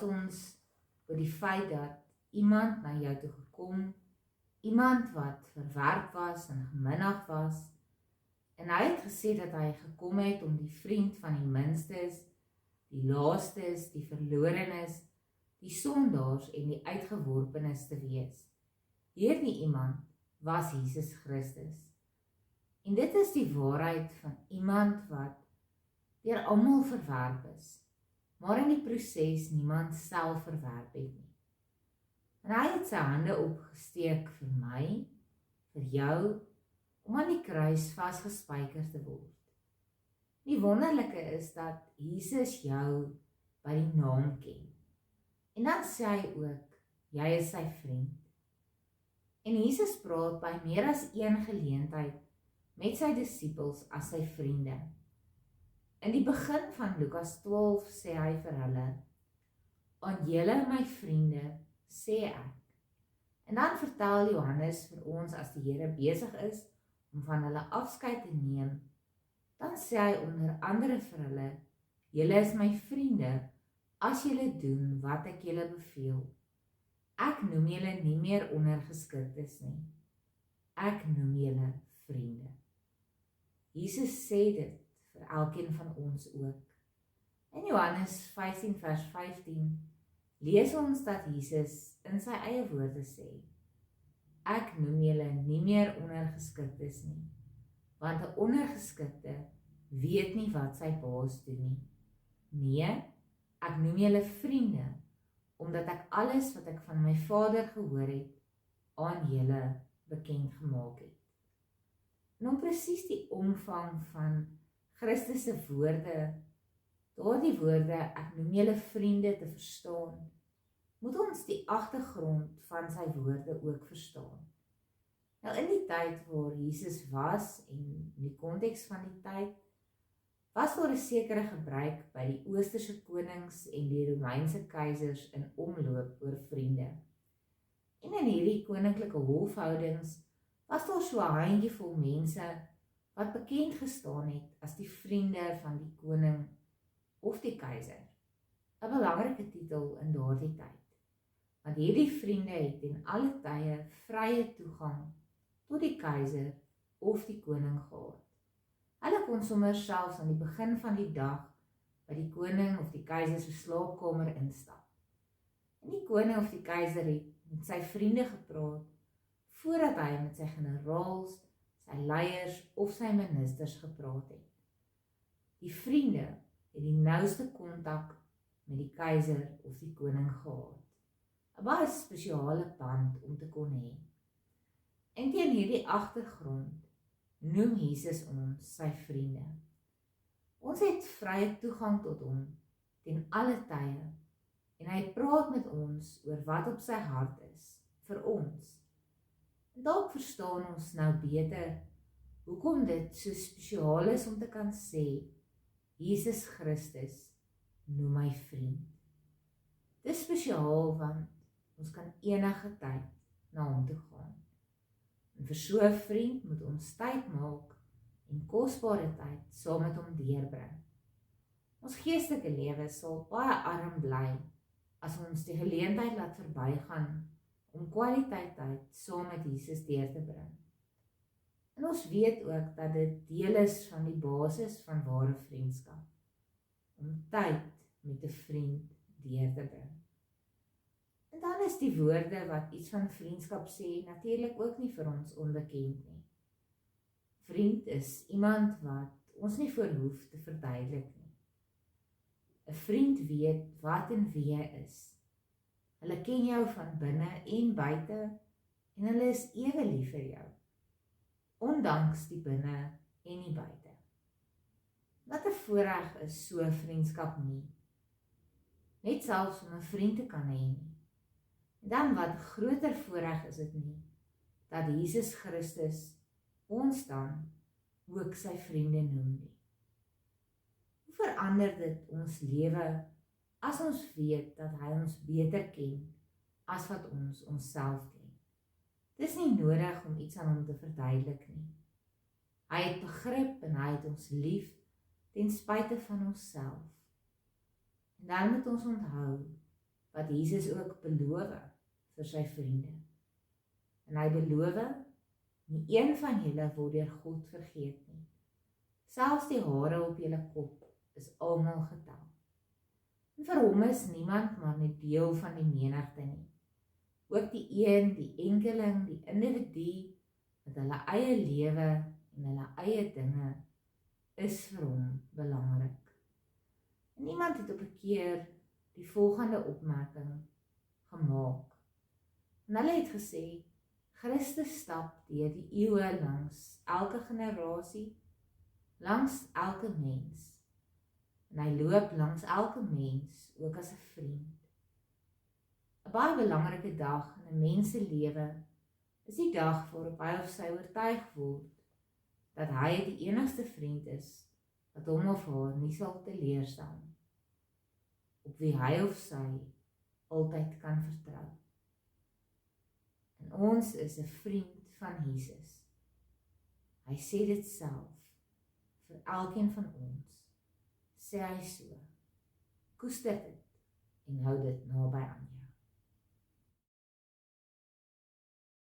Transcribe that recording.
ons oor die feit dat iemand na jou toe gekom, iemand wat verwerp was en geminag was, en hy het gesê dat hy gekom het om die vriend van die minstes, die laastes, die verlorenes, die sondaars en die uitgeworpenes te wees. Hierdie iemand was Jesus Christus. En dit is die waarheid van iemand wat deur almal verwerp is, maar in die proses niemand self verwerp het nie. En hy het sy hande opgesteek vir my, vir jou, om aan die kruis vasgespijker te word. Die wonderlike is dat Jesus jou by die naam ken. En dan sê hy ook, jy is sy vriend. En Jesus praat by meer as een geleentheid met sy disippels as sy vriende. In die begin van Lukas 12 sê hy vir hulle, aan julle my vriende, sê ek. En dan vertel Johannes vir ons as die Here besig is om van hulle afskeid te neem, dan sê hy onder andere vir hulle, julle is my vriende, as julle doen wat ek julle beveel. Ek noem julle nie meer ondergeskiktes nie. Ek noem julle vriende. Jesus sê dit vir elkeen van ons ook. In Johannes 15 vers 15 lees ons dat Jesus in sy eie woorde sê, ek noem julle nie meer ondergeskiktes nie, want 'n ondergeskikte weet nie wat sy baas doen nie. Nee, ek noem julle vriende, omdat ek alles wat ek van my Vader gehoor het, aan julle bekend gemaak het. En om presies die omvang van Christus se woorde, daardie woorde, ek noem julle vriende, te verstaan, moet ons die agtergrond van sy woorde ook verstaan. Nou in die tyd waar Jesus was, en in die konteks van die tyd, was daar 'n sekere gebruik by die Oosterse konings en die Romeinse keisers in omloop oor vriende. En in hierdie koninklike hofhoudings was daar so 'n handjievol mense wat bekend gestaan het as die vriende van die koning of die keiser. 'n belangrike titel in daardie tyd. Want hierdie vriende het in alle tye vrye toegang tot die keiser of die koning gehad. Hulle kon sommer selfs aan die begin van die dag by die koning of die keiser se slaapkamer instap. En die koning of die keiser het met sy vriende gepraat voordat hy met sy generaals, sy leiers of sy ministers gepraat het. Die vriende het die nouste kontak met die keiser of die koning gehad. 'n baie spesiale band om te kon hê. En teen hierdie agtergrond noem Jesus ons sy vriende. Ons het vrye toegang tot hom ten alle tye en hy praat met ons oor wat op sy hart is vir ons. En dalk verstaan ons nou beter hoekom dit so spesiaal is om te kan sê, Jesus Christus noem my vriend. Dit is spesiaal want ons kan enige tyd na hom toe gaan. En vir so 'n vriend moet ons tyd maak en kosbare tyd saam met hom deurbring. Ons geestelike lewe sal baie arm bly as ons die geleentheid laat verbygaan om kwaliteit tyd saam met Jesus deur te bring. En ons weet ook dat dit deel is van die basis van ware vriendskap, om tyd met 'n vriend deur te bring. En dan is die woorde wat iets van vriendskap sê natuurlik ook nie vir ons onbekend nie. Vriend is iemand wat ons nie voor hoef te verduidelik nie. 'n Vriend weet wat en wie jy is. Hulle ken jou van binne en buite en hulle is ewe lief vir jou, ondanks die binne en die buite. Wat 'n voorreg is so 'n vriendskap nie. Net selfs om 'n vriend te kan hê nie. En dan wat groter voorreg is dit nie, dat Jesus Christus ons dan ook sy vriende noem nie. Hoe verander dit ons lewe as ons weet dat hy ons beter ken as wat ons onsself ken? Dit is nie nodig om iets aan hom te verduidelik nie. Hy het begrip en hy het ons lief ten spyte van onsself. En dan moet ons onthou wat Jesus ook beloof vir sy vriende. En hy beloof, nie een van julle word deur God vergeet nie. Selfs die hare op julle kop is almal getel. En vir hom is niemand maar net deel van die menigte nie. Ook die enkeling, die individu, met hulle eie lewe en hulle eie dinge, is vir hom belangrik. En iemand het op 'n keer die volgende opmerking gemaak. En hulle het gesê, Christus stap deur die eeue langs elke generasie, langs elke mens. En hy loop langs elke mens, ook as 'n vriend. 'n Baie belangrike dag in 'n mens se lewe is die dag waarop hy of sy oortuig word dat hy die enigste vriend is wat hom of haar nie sal teleurstel nie, op wie hy of sy altyd kan vertrou. En ons is 'n vriend van Jesus. Hy sê dit self vir elkeen van ons. Sê hy so, koester dit en hou dit naby aan jou.